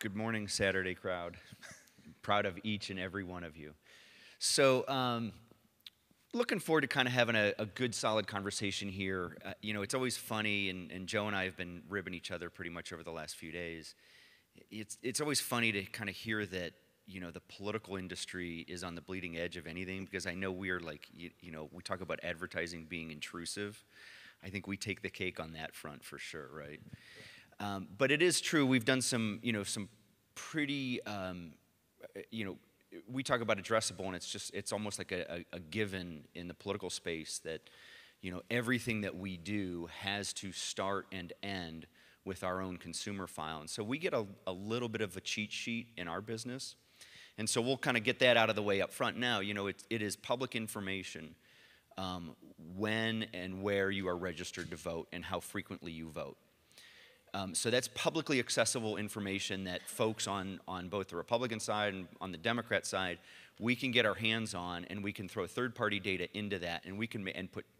Good morning, Saturday crowd. Proud of each and every one of you. So, looking forward to kind of having a good, solid conversation here. You know, it's always funny, and Joe and I have been ribbing each other pretty much over the last few days. It's always funny to kind of hear that, you know, the political industry is on the bleeding edge of anything, because I know we are like, you know, we talk about advertising being intrusive. I think we take the cake on that front for sure, right? But it is true, we've done some, you know, some pretty, you know, we talk about addressable, and it's almost like a given in the political space that, you know, everything that we do has to start and end with our own consumer file. And so we get a little bit of a cheat sheet in our business. And so we'll kind of get that out of the way up front now. You know, it is public information when and where you are registered to vote and how frequently you vote. So that's publicly accessible information that folks on both the Republican side and on the Democrat side, we can get our hands on, and we can throw third-party data into that, and we can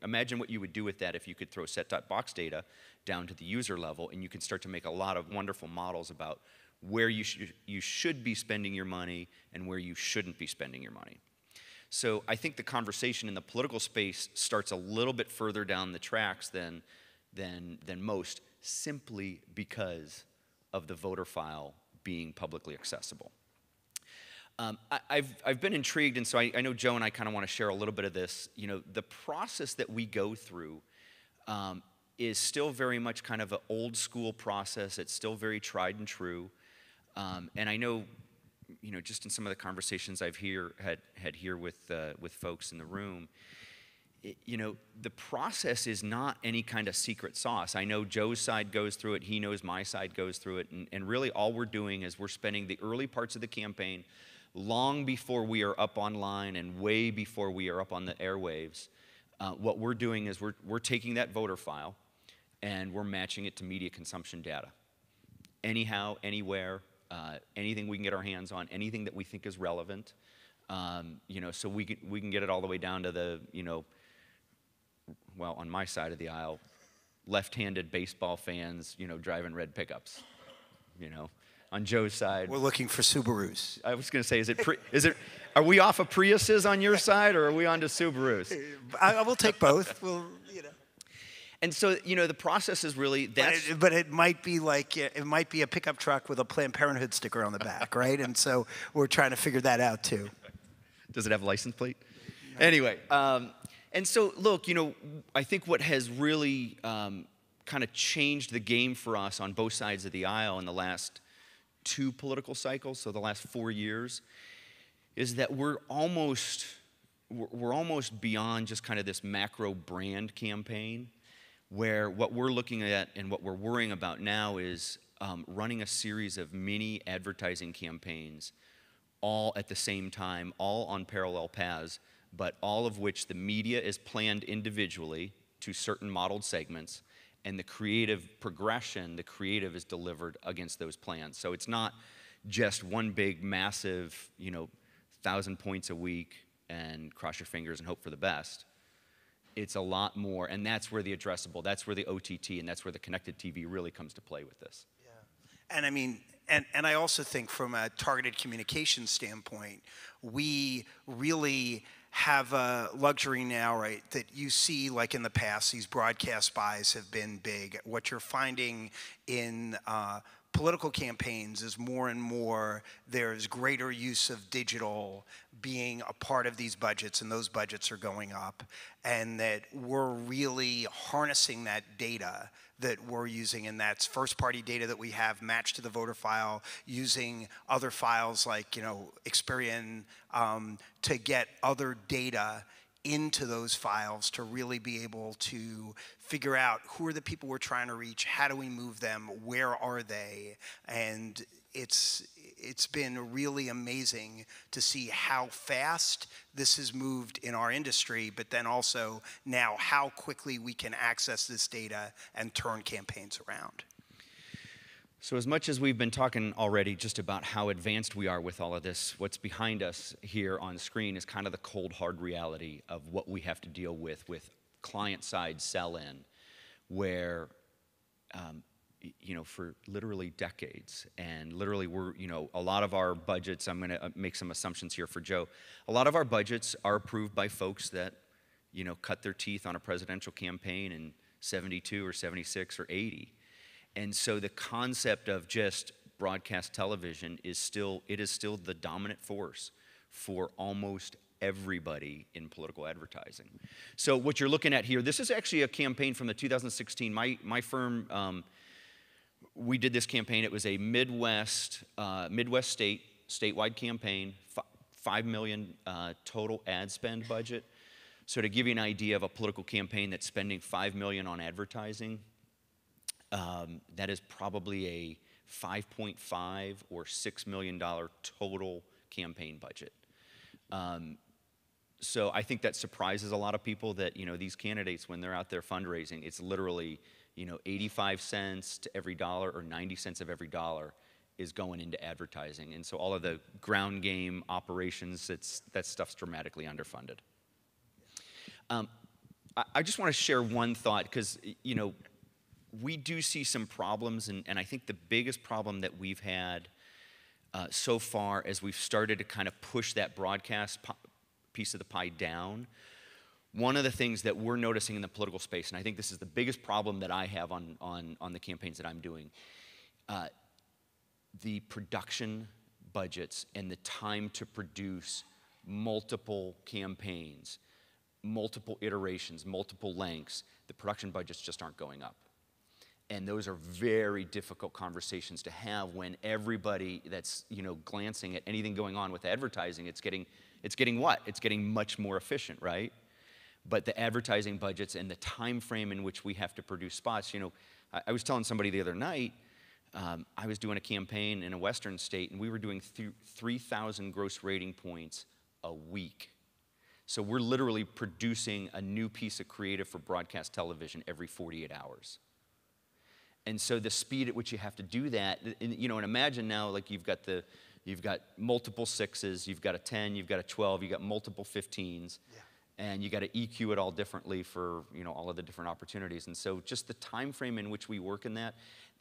imagine what you would do with that if you could throw set-top box data down to the user level, and you can start to make a lot of wonderful models about where you should be spending your money and where you shouldn't be spending your money. So I think the conversation in the political space starts a little bit further down the tracks than most, simply because of the voter file being publicly accessible. I've been intrigued, and so I know Joe and I kind of want to share a little bit of this. You know, the process that we go through is still very much kind of an old school process. It's still very tried and true. And I know, you know, just in some of the conversations I've had here with folks in the room, you know, the process is not any kind of secret sauce. I know Joe's side goes through it. He knows my side goes through it. And really all we're doing is we're spending the early parts of the campaign, long before we are up online and way before we are up on the airwaves. What we're doing is we're taking that voter file and we're matching it to media consumption data. Anyhow, anywhere, anything we can get our hands on, anything that we think is relevant. You know, so we can get it all the way down to the, you know, well, on my side of the aisle, left-handed baseball fans, you know, driving red pickups, you know. On Joe's side, we're looking for Subarus. I was going to say, are we off of Priuses on your side, or are we on to Subarus? I will take both. We'll, you know. And so, you know, the process is really that's. But it might be like it might be a pickup truck with a Planned Parenthood sticker on the back, right? And so we're trying to figure that out too. Does it have a license plate? No. Anyway. And so, look, you know, I think what has really kind of changed the game for us on both sides of the aisle in the last 2 political cycles, so the last 4 years, is that we're almost beyond just kind of this macro brand campaign, where what we're looking at and what we're worrying about now is running a series of mini advertising campaigns all at the same time, all on parallel paths, but all of which the media is planned individually to certain modeled segments, and the creative progression, the creative is delivered against those plans. So it's not just one big, massive, you know, 1,000 points a week and cross your fingers and hope for the best. It's a lot more, and that's where the addressable, that's where the OTT, and that's where the connected TV really comes to play with this. Yeah, and I mean, and I also think from a targeted communication standpoint, we really have a luxury now, right, that you see, like in the past, these broadcast buys have been big. What you're finding in political campaigns is more and more there's greater use of digital being a part of these budgets, and those budgets are going up, and that we're really harnessing that data that we're using, and that's first-party data that we have matched to the voter file, using other files like, you know, Experian to get other data into those files to really be able to figure out who are the people we're trying to reach, how do we move them, where are they, and it's been really amazing to see how fast this has moved in our industry, but then also now how quickly we can access this data and turn campaigns around. So as much as we've been talking already just about how advanced we are with all of this, what's behind us here on screen is kind of the cold, hard reality of what we have to deal with client-side sell-in, where for literally decades. And literally we're, a lot of our budgets, I'm gonna make some assumptions here for Joe. A lot of our budgets are approved by folks that, cut their teeth on a presidential campaign in 72 or 76 or 80. And so the concept of just broadcast television is still the dominant force for almost everybody in political advertising. So what you're looking at here, this is actually a campaign from the 2016, my firm, we did this campaign. It was a Midwest statewide campaign, $5 million total ad spend budget. So to give you an idea of a political campaign that's spending $5 million on advertising, that is probably a $5.5 or $6 million total campaign budget. So I think that surprises a lot of people that, these candidates, when they're out there fundraising, it's literally, 85 cents to every dollar or 90 cents of every dollar is going into advertising. And so all of the ground game operations, that stuff's dramatically underfunded. I just want to share one thought because, we do see some problems, and I think the biggest problem that we've had so far as we've started to kind of push that broadcast piece of the pie down, one of the things that we're noticing in the political space, and I think this is the biggest problem that I have on the campaigns that I'm doing, the production budgets and the time to produce multiple campaigns, multiple iterations, multiple lengths, the production budgets just aren't going up. And those are very difficult conversations to have when everybody that's, glancing at anything going on with advertising, it's getting what? It's getting much more efficient, right? But the advertising budgets and the time frame in which we have to produce spots, I was telling somebody the other night, I was doing a campaign in a western state, and we were doing 3,000 gross rating points a week. So we're literally producing a new piece of creative for broadcast television every 48 hours. And so the speed at which you have to do that, and imagine now, like you've got multiple 6s, you've got a 10, you've got a 12, you've got multiple 15s, and you got to EQ it all differently for all of the different opportunities. And so just the time frame in which we work in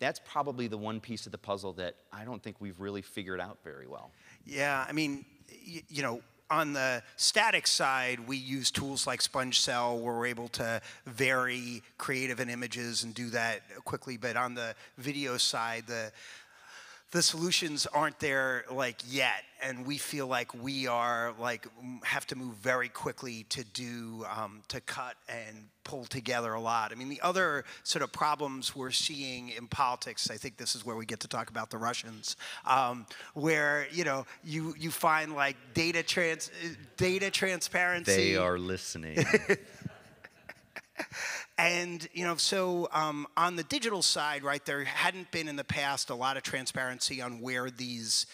that's probably the one piece of the puzzle that I don't think we've really figured out very well. Yeah, I mean, on the static side, we use tools like SpongeCell where we're able to vary creative and images and do that quickly. But on the video side, the solutions aren't there yet, and we feel like we are have to move very quickly to do to cut and pull together a lot. I mean, the other sort of problems we're seeing in politics, I think this is where we get to talk about the Russians, where you find data transparency. They are listening. And, so on the digital side, right, there hadn't been in the past a lot of transparency on where these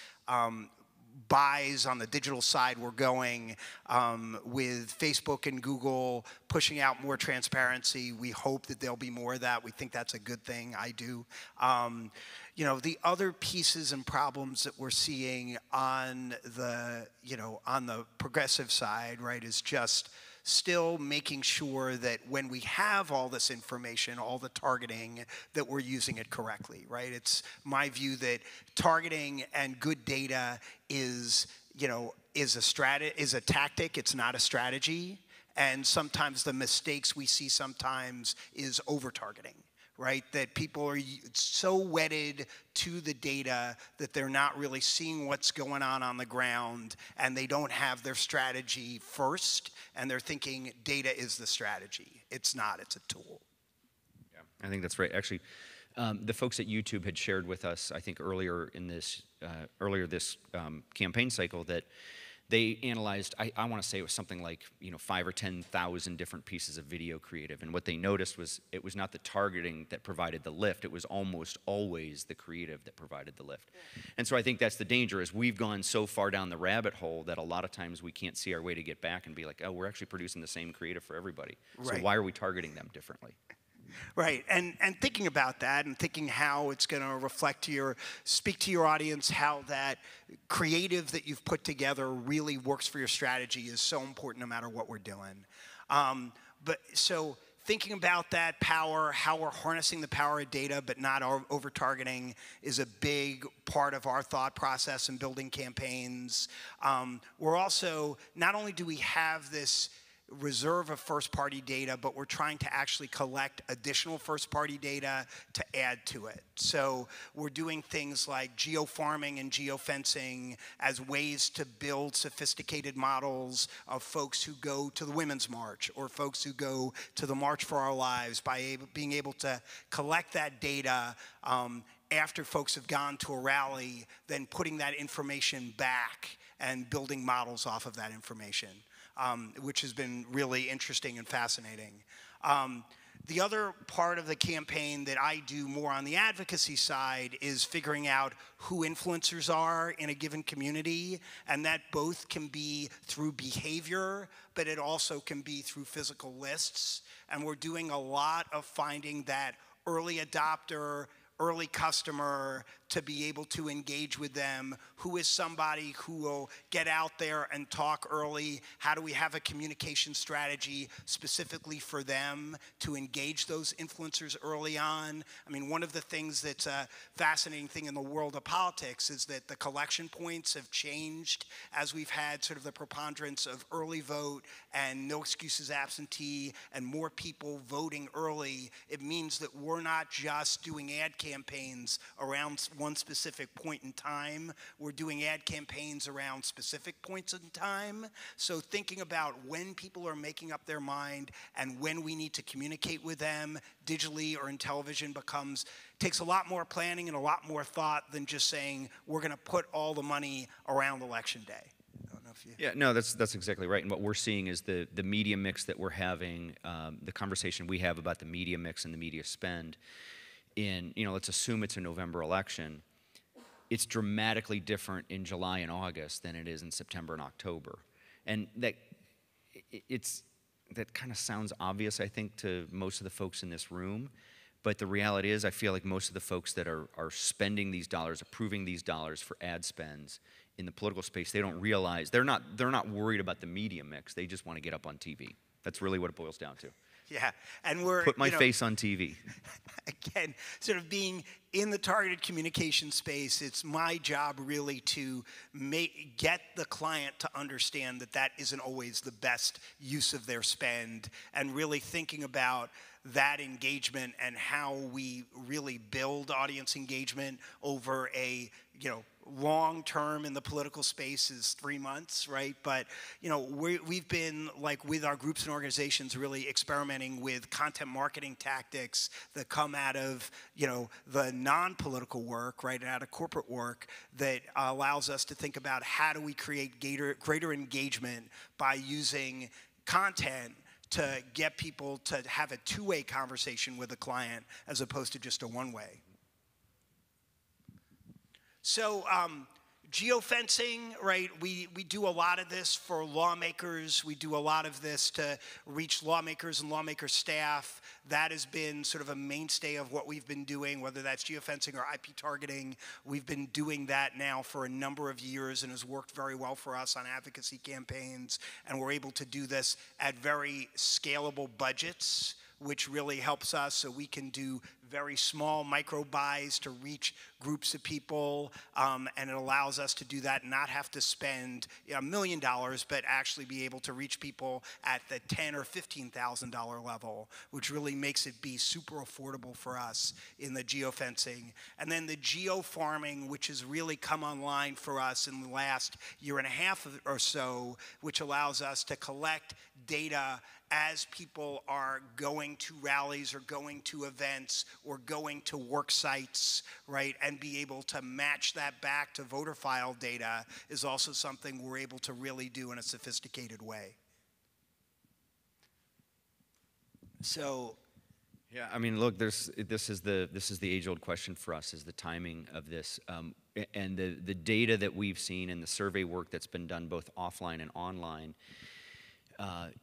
buys on the digital side were going. With Facebook and Google pushing out more transparency, we hope that there'll be more of that. We think that's a good thing. I do. The other pieces and problems that we're seeing on the progressive side, right, is just still making sure that when we have all this information, all the targeting, that we're using it correctly, right? It's my view that targeting and good data is a tactic, it's not a strategy. And sometimes the mistakes we see sometimes is over-targeting, right? That people are so wedded to the data that they're not really seeing what's going on the ground, and they don't have their strategy first, and they're thinking data is the strategy. It's not, it's a tool. Yeah, I think that's right. Actually, the folks at YouTube had shared with us, I think earlier this campaign cycle, that they analyzed, I want to say it was something like 5,000 or 10,000 different pieces of video creative, and what they noticed was it was not the targeting that provided the lift, it was almost always the creative that provided the lift. And so I think that's the danger, is we've gone so far down the rabbit hole that a lot of times we can't see our way to get back and be like, oh, we're actually producing the same creative for everybody. Right. So why are we targeting them differently? Right, and thinking about that and thinking how it's going to speak to your audience, how that creative that you've put together really works for your strategy is so important no matter what we're doing. So thinking about that power, how we're harnessing the power of data but not over-targeting is a big part of our thought process in building campaigns. We're also, not only do we have this reserve of first-party data, but we're trying to actually collect additional first-party data to add to it. So we're doing things like geofarming and geofencing as ways to build sophisticated models of folks who go to the Women's March or folks who go to the March for Our Lives by being able to collect that data after folks have gone to a rally, then putting that information back and building models off of that information. Which has been really interesting and fascinating. The other part of the campaign that I do more on the advocacy side is figuring out who influencers are in a given community, and that both can be through behavior, but it also can be through physical lists. And we're doing a lot of finding that early adopter, early customer, to be able to engage with them. Who is somebody who will get out there and talk early? How do we have a communication strategy specifically for them to engage those influencers early on? I mean, one of the things that's a fascinating thing in the world of politics is that the collection points have changed as we've had sort of the preponderance of early vote and no excuses absentee and more people voting early. It means that we're not just doing ad campaigns around one specific point in time. We're doing ad campaigns around specific points in time. So thinking about when people are making up their mind and when we need to communicate with them digitally or in television takes a lot more planning and a lot more thought than just saying we're going to put all the money around Election Day. Yeah, no, that's exactly right. And what we're seeing is the media mix that we're having, the conversation we have about the media mix and the media spend in, let's assume it's a November election. It's dramatically different in July and August than it is in September and October. And that kind of sounds obvious, I think, to most of the folks in this room. But the reality is, I feel like most of the folks that are spending these dollars, approving these dollars for ad spends in the political space, they don't realize, they're not worried about the media mix. They just want to get up on TV. That's really what it boils down to. Yeah, and we're put my face on TV. Again, sort of being in the targeted communication space, it's my job really to get the client to understand that that isn't always the best use of their spend, and really thinking about that engagement and how we really build audience engagement over a long term in the political space is 3 months, right? But we've been, like, with our groups and organizations, really experimenting with content marketing tactics that come out of the non-political work, right, and out of corporate work that allows us to think about how do we create greater engagement by using content to get people to have a two-way conversation with a client as opposed to just a one-way. So geofencing, right, we do a lot of this for lawmakers. We do a lot of this to reach lawmakers and lawmaker staff. That has been sort of a mainstay of what we've been doing, whether that's geofencing or IP targeting. We've been doing that now for a number of years and has worked very well for us on advocacy campaigns. And we're able to do this at very scalable budgets, which really helps us, so we can do very small micro buys to reach groups of people, and it allows us to do that and not have to spend $1 million, but actually be able to reach people at the $10,000 or $15,000 level, which really makes it be super affordable for us in the geofencing. And then the geofarming, which has really come online for us in the last year and a half or so, which allows us to collect data as people are going to rallies or going to events or going to work sites, right, and be able to match that back to voter file data is also something we're able to really do in a sophisticated way. So, yeah, I mean, look, this is the age-old question for us, is the timing of this, and the data that we've seen and the survey work that's been done both offline and online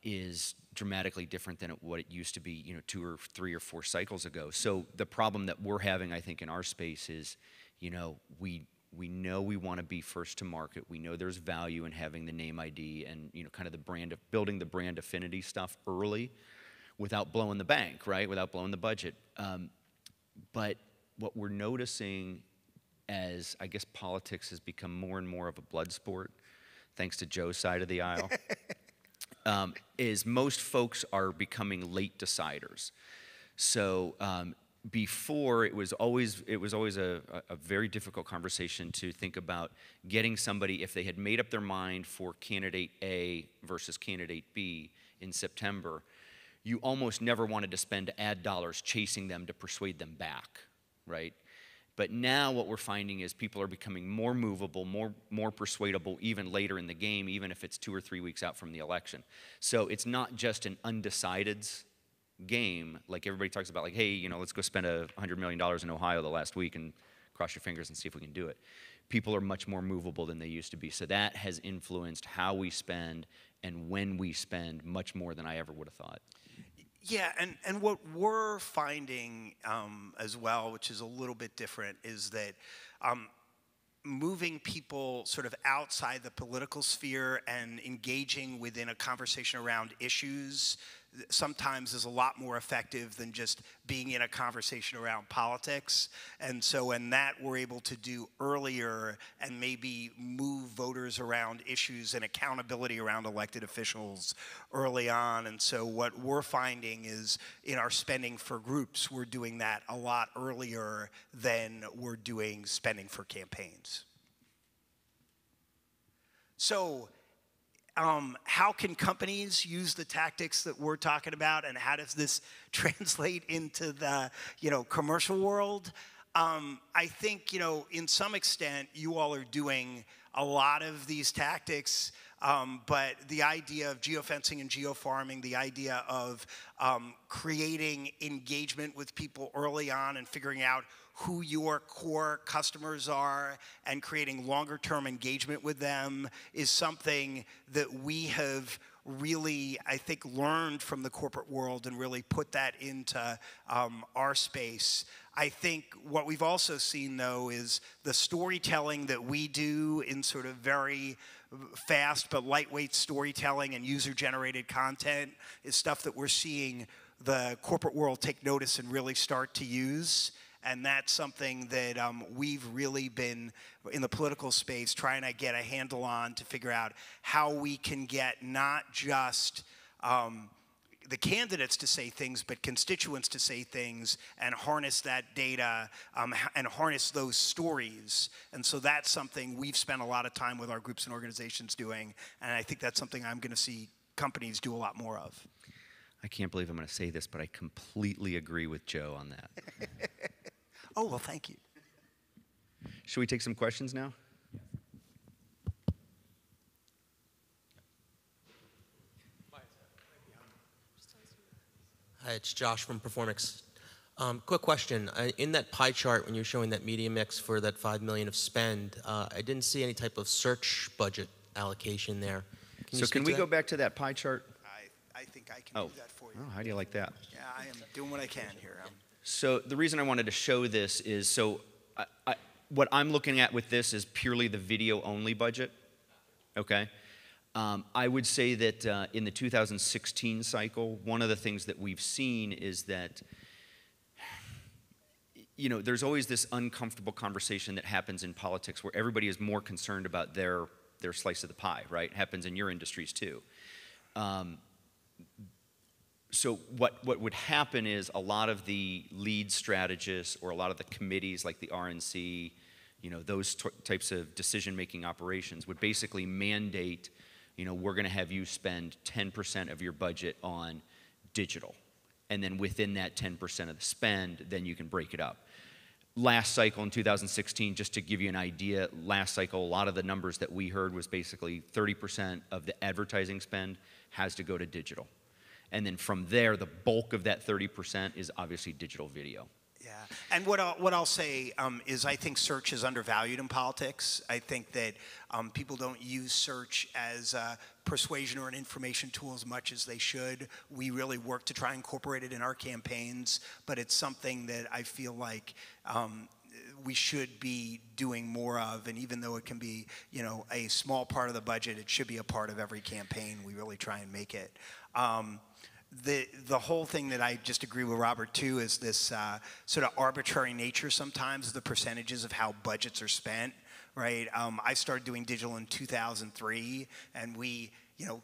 is dramatically different than what it used to be, 2 or 3 or 4 cycles ago. So the problem that we're having, I think, in our space is, we know we want to be first to market. We know there's value in having the name ID and, kind of building the brand affinity stuff early. without blowing the bank, right? Without blowing the budget. But what we're noticing as, I guess, politics has become more and more of a blood sport, thanks to Joe's side of the aisle, is most folks are becoming late deciders. So before, it was always a very difficult conversation to think about getting somebody, if they had made up their mind for candidate A versus candidate B in September, you almost never wanted to spend ad dollars chasing them to persuade them back, right? But now what we're finding is people are becoming more movable, more persuadable even later in the game, even if it's 2 or 3 weeks out from the election. So it's not just an undecideds game, like everybody talks about, like, hey, you know, let's go spend $100 million in Ohio the last week and cross your fingers and see if we can do it. People are much more movable than they used to be. So that has influenced how we spend and when we spend much more than I ever would have thought. Yeah, and what we're finding as well, which is a little bit different, is that moving people sort of outside the political sphere and engaging within a conversation around issues sometimes is a lot more effective than just being in a conversation around politics. And so when that we're able to do earlier and maybe move voters around issues and accountability around elected officials early on. And so what we're finding is in our spending for groups, we're doing that a lot earlier than we're doing spending for campaigns. So how can companies use the tactics that we're talking about, and how does this translate into the commercial world? I think in some extent you all are doing a lot of these tactics, but the idea of geofencing and geofarming, the idea of creating engagement with people early on and figuring out who your core customers are and creating longer term engagement with them is something that we have really, I think, learned from the corporate world and really put that into our space. I think what we've also seen, though, is the storytelling that we do in sort of very fast but lightweight storytelling and user-generated content is stuff that we're seeing the corporate world take notice and really start to use. And that's something that we've really been in the political space trying to get a handle on to figure out how we can get not just the candidates to say things, but constituents to say things and harness that data and harness those stories. And so that's something we've spent a lot of time with our groups and organizations doing. And I think that's something I'm going to see companies do a lot more of. I can't believe I'm going to say this, but I completely agree with Joe on that. Oh, well, thank you. Should we take some questions now? Hi, it's Josh from Performix. Quick question. In that pie chart, when you're showing that media mix for that $5 million of spend, I didn't see any type of search budget allocation there. Can we go back to that pie chart? I think I can do that for you. Oh, how do you like that? Yeah, I am doing what I can here. So the reason I wanted to show this is, what I'm looking at with this is purely the video-only budget, okay? I would say that in the 2016 cycle, one of the things that we've seen is that, there's always this uncomfortable conversation that happens in politics where everybody is more concerned about their slice of the pie, right? It happens in your industries too. So what would happen is a lot of the lead strategists or a lot of the committees like the RNC, those types of decision-making operations would basically mandate, we're going to have you spend 10% of your budget on digital. And then within that 10% of the spend, then you can break it up. Last cycle in 2016, just to give you an idea, last cycle, a lot of the numbers that we heard was basically 30% of the advertising spend has to go to digital. And then from there, the bulk of that 30% is obviously digital video. Yeah, and what I'll say is I think search is undervalued in politics. I think that people don't use search as a persuasion or an information tool as much as they should. We really work to try and incorporate it in our campaigns, but it's something that I feel like we should be doing more of. And even though it can be, a small part of the budget, it should be a part of every campaign. We really try and make it. the whole thing that I just agree with Robert too is this sort of arbitrary nature sometimes of the percentages of how budgets are spent, right? I started doing digital in 2003, and we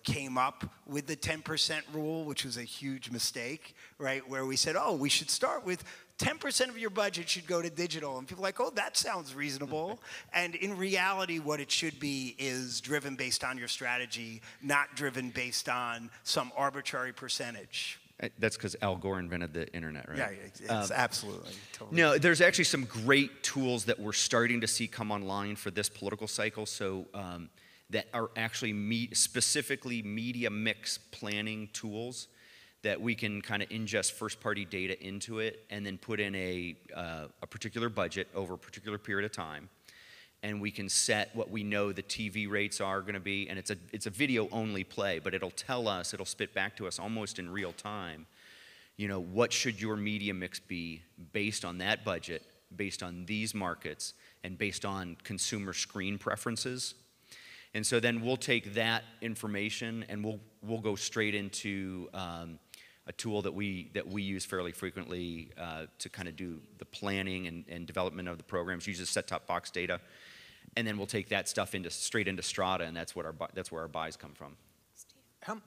came up with the 10% rule, which was a huge mistake, right? Where we said, oh, we should start with 10% of your budget should go to digital. And people are like, oh, that sounds reasonable. And in reality, what it should be is driven based on your strategy, not driven based on some arbitrary percentage. That's because Al Gore invented the internet, right? Yeah, it's absolutely. Totally. No, there's actually some great tools that we're starting to see come online for this political cycle. So that are actually specifically media mix planning tools that we can kind of ingest first-party data into it and then put in a particular budget over a particular period of time. And we can set what we know the TV rates are going to be, and it's a video-only play, but it'll tell us, it'll spit back to us almost in real time, what should your media mix be based on that budget, based on these markets, and based on consumer screen preferences. And so then we'll take that information and we'll go straight into a tool that we use fairly frequently to kind of do the planning and development of the programs. Uses set-top box data, and then we'll take that stuff straight into Strata, and that's where our buys come from. Steve.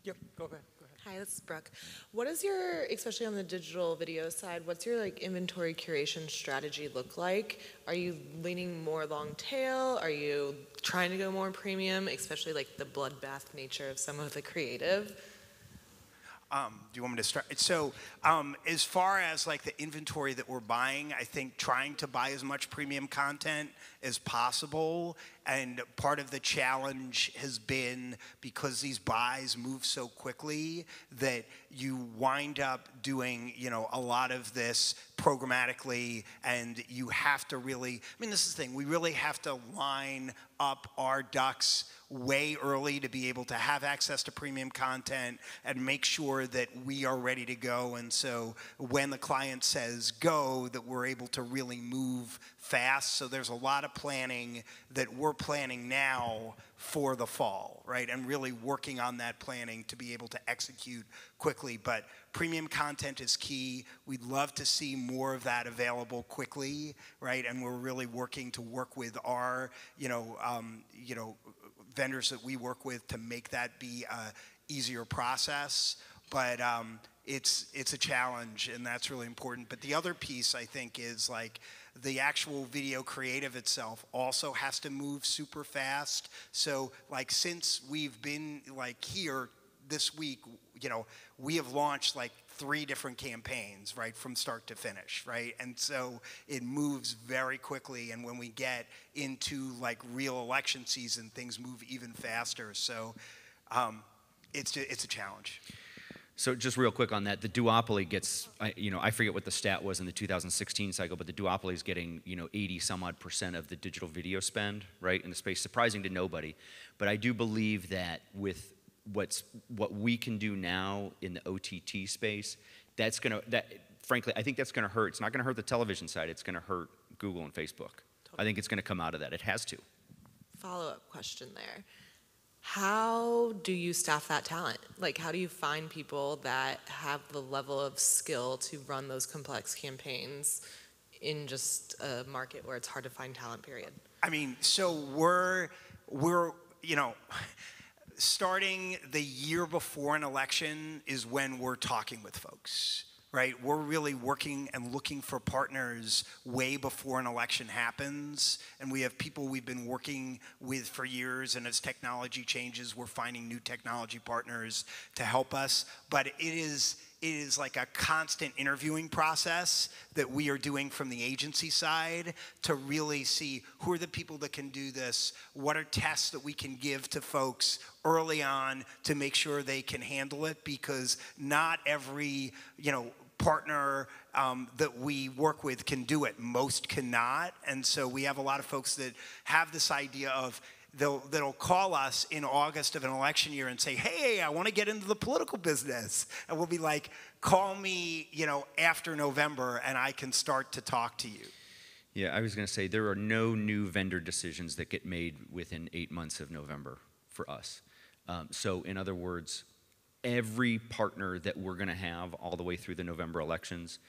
Yep. Go ahead. Hi, this is Brooke. What is your, especially on the digital video side, what's your inventory curation strategy look like? Are you leaning more long tail? Are you trying to go more premium, especially the bloodbath nature of some of the creative? Do you want me to start? So as far as the inventory that we're buying, I think trying to buy as much premium content as possible. And part of the challenge has been because these buys move so quickly that you wind up doing, a lot of this programmatically, and you have to really, this is the thing, we really have to line up our ducks way early to be able to have access to premium content and make sure that we are ready to go. And so when the client says go, that we're able to really move fast. So there's a lot of planning that we're planning now for the fall, right? And really working on that planning to be able to execute quickly. But premium content is key. We'd love to see more of that available quickly, right? And we're really working to work with our, vendors that we work with to make that be a easier process. But it's a challenge, and that's really important. But the other piece, I think, is the actual video creative itself also has to move super fast. So since we've been here this week, we have launched 3 different campaigns, right, from start to finish, right? And so it moves very quickly, and when we get into real election season, things move even faster. So it's a challenge. So just real quick on that, the duopoly gets, I forget what the stat was in the 2016 cycle, but the duopoly is getting, 80 some odd % of the digital video spend, right, in the space, surprising to nobody. But I do believe that with what we can do now in the OTT space, frankly, I think that's gonna hurt. It's not gonna hurt the television side, it's gonna hurt Google and Facebook. Totally. I think it's gonna come out of that, it has to. Follow-up question there. How do you staff that talent? How do you find people that have the level of skill to run those complex campaigns in just a market where it's hard to find talent, period? So we're starting the year before an election is when we're talking with folks. Right, we're really working and looking for partners way before an election happens, and we have people we've been working with for years, and as technology changes, we're finding new technology partners to help us. But it is a constant interviewing process that we are doing from the agency side to really see who are the people that can do this, what are tests that we can give to folks early on to make sure they can handle it, because not every, partner that we work with can do it. Most cannot. And so we have a lot of folks that have this idea of that'll call us in August of an election year and say, hey, I want to get into the political business. And we'll be like, call me, after November and I can start to talk to you. Yeah, I was going to say there are no new vendor decisions that get made within 8 months of November for us. So in other words, every partner that we're going to have all the way through the November elections,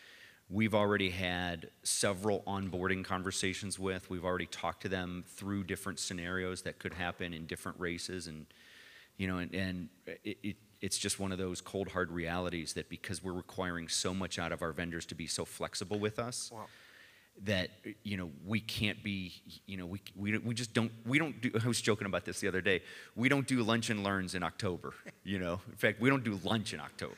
we've already had several onboarding conversations with. We've already talked to them through different scenarios that could happen in different races, and it's just one of those cold hard realities that because we're requiring so much out of our vendors to be so flexible with us. Wow. That we can't be, we just don't do. I was joking about this the other day. We don't do lunch and learns in October. In fact, we don't do lunch in October.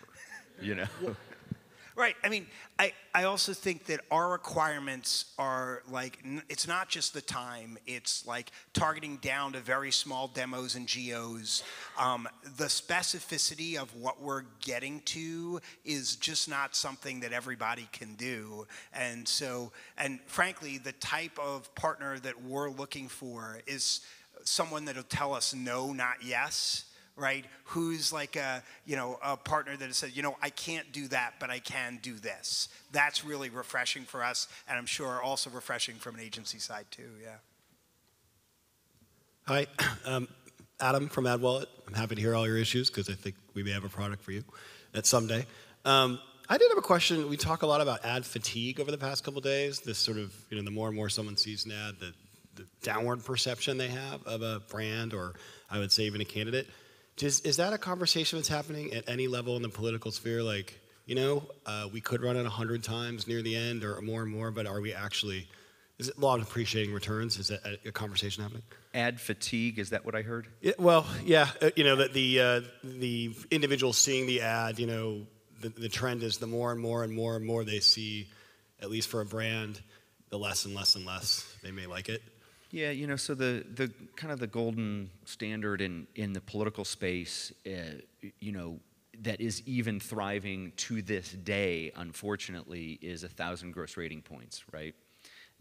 Right. I mean, I also think that our requirements are like, it's not just the time, it's like targeting down to very small demos and geos. The specificity of what we're getting to is just not something that everybody can do. And so, and frankly, the type of partner that we're looking for is someone that'll tell us no, not yes. Right? Who's like a partner that has said, I can't do that, but I can do this. That's really refreshing for us, and I'm sure also refreshing from an agency side too. Yeah. Hi, Adam from AdWallet. I'm happy to hear all your issues because I think we may have a product for you at someday. I did have a question. We talk a lot about ad fatigue over the past couple of days. This sort of, the more and more someone sees an ad, the downward perception they have of a brand, or I would say even a candidate. Is that a conversation that's happening at any level in the political sphere? Like, we could run it 100 times near the end or more and more, but are we actually, is it law of appreciating returns? Is that a conversation happening? Ad fatigue, is that what I heard? Yeah, well, yeah, that the individual seeing the ad, the trend is the more and more and more and more they see, at least for a brand, the less and less and less they may like it. Yeah, so the kind of the golden standard in the political space, that is even thriving to this day, unfortunately, is 1,000 gross rating points, right?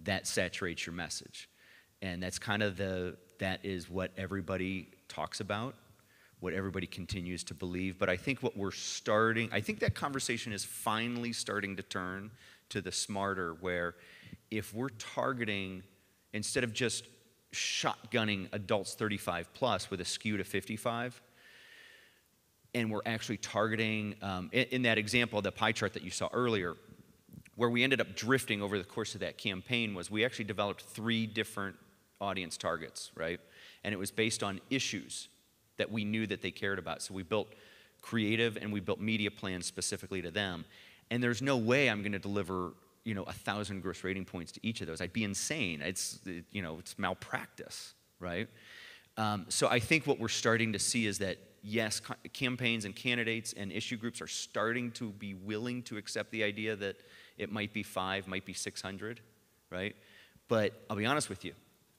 That saturates your message. And that's kind of that is what everybody talks about, what everybody continues to believe. But I think I think that conversation is finally starting to turn to the smarter, where if we're targeting, instead of just shotgunning adults 35 plus with a skew to 55, and we're actually targeting, in that example, the pie chart that you saw earlier, where we ended up drifting over the course of that campaign was we actually developed 3 different audience targets, right? And it was based on issues that we knew that they cared about. So we built creative and we built media plans specifically to them. And there's no way I'm going to deliver 1,000 gross rating points to each of those. I'd be insane. It's malpractice, right? So I think what we're starting to see is that, yes, campaigns and candidates and issue groups are starting to be willing to accept the idea that it might be 5, might be 600, right? But I'll be honest with you.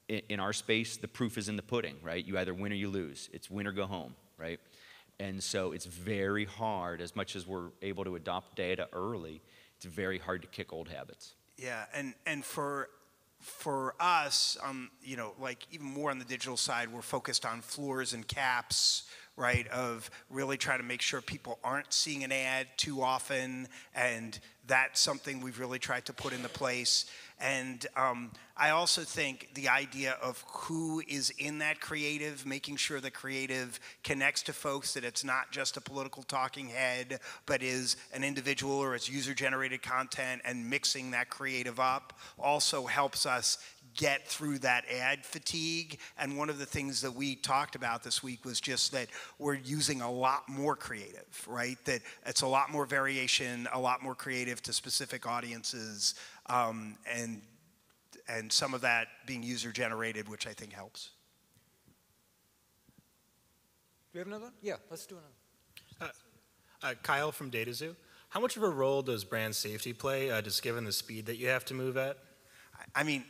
In our space, the proof is in the pudding, right? You either win or you lose. It's win or go home, right? And so it's very hard, as much as we're able to adopt data early, it's very hard to kick old habits. Yeah, and for us, like even more on the digital side, we're focused on floors and caps, right? Of really trying to make sure people aren't seeing an ad too often, and that's something we've really tried to put into place. And I also think the idea of who is in that creative, making sure the creative connects to folks, that it's not just a political talking head, but is an individual or it's user-generated content, and mixing that creative up also helps us get through that ad fatigue. And one of the things that we talked about this week was just that we're using a lot more creative, right? That it's a lot more variation, a lot more creative to specific audiences, and some of that being user-generated, which I think helps. Do we have another one? Yeah, let's do another. Kyle from DataZoo. How much of a role does brand safety play, just given the speed that you have to move at? I mean,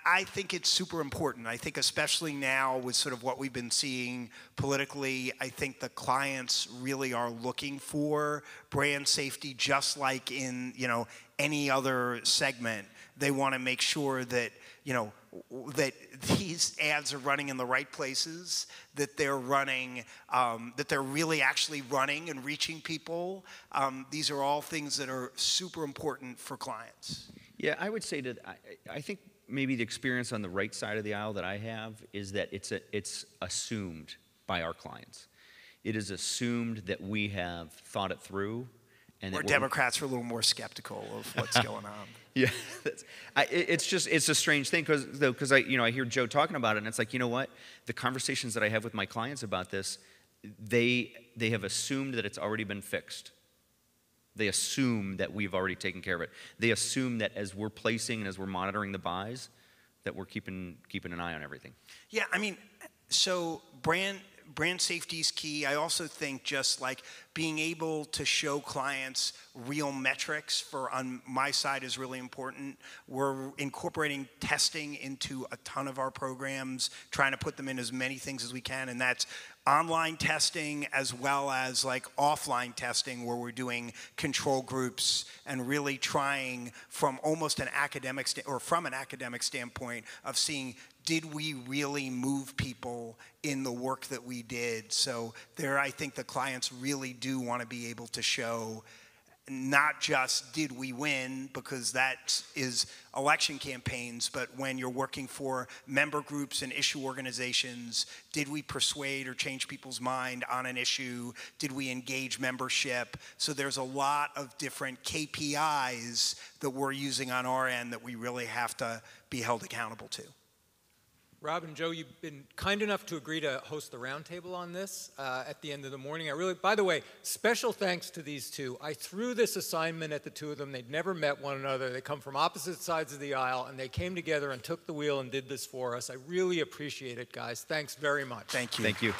I think it's super important. I think especially now with sort of what we've been seeing politically, I think the clients really are looking for brand safety, just like in, any other segment. They want to make sure that, that these ads are running in the right places, that they're running, that they're really actually running and reaching people. These are all things that are super important for clients. Yeah, I would say that I think maybe the experience on the right side of the aisle that I have is that it's assumed by our clients. it is assumed that we have thought it through. And Or that Democrats are a little more skeptical of what's going on. Yeah, it's a strange thing because I hear Joe talking about it, and it's like, you know what? The conversations that I have with my clients about this, they have assumed that it's already been fixed. They assume that we've already taken care of it. They assume that as we're placing and as we're monitoring the buys, that we're keeping an eye on everything. Yeah, I mean, so brand safety is key. I also think just like being able to show clients real metrics on my side is really important. We're incorporating testing into a ton of our programs, trying to put them in as many things as we can, and that's online testing as well as like offline testing where we're doing control groups and really trying from almost an academic standpoint of seeing, did we really move people in the work that we did? So there, I think the clients really do want to be able to show not just did we win, because that is election campaigns, but when you're working for member groups and issue organizations, did we persuade or change people's mind on an issue? Did we engage membership? So there's a lot of different KPIs that we're using on our end that we really have to be held accountable to. Rob and Joe, you've been kind enough to agree to host the roundtable on this at the end of the morning. By the way, special thanks to these two. I threw this assignment at the two of them. They'd never met one another. They come from opposite sides of the aisle, and they came together and took the wheel and did this for us. I really appreciate it, guys. Thanks very much. Thank you. Thank you.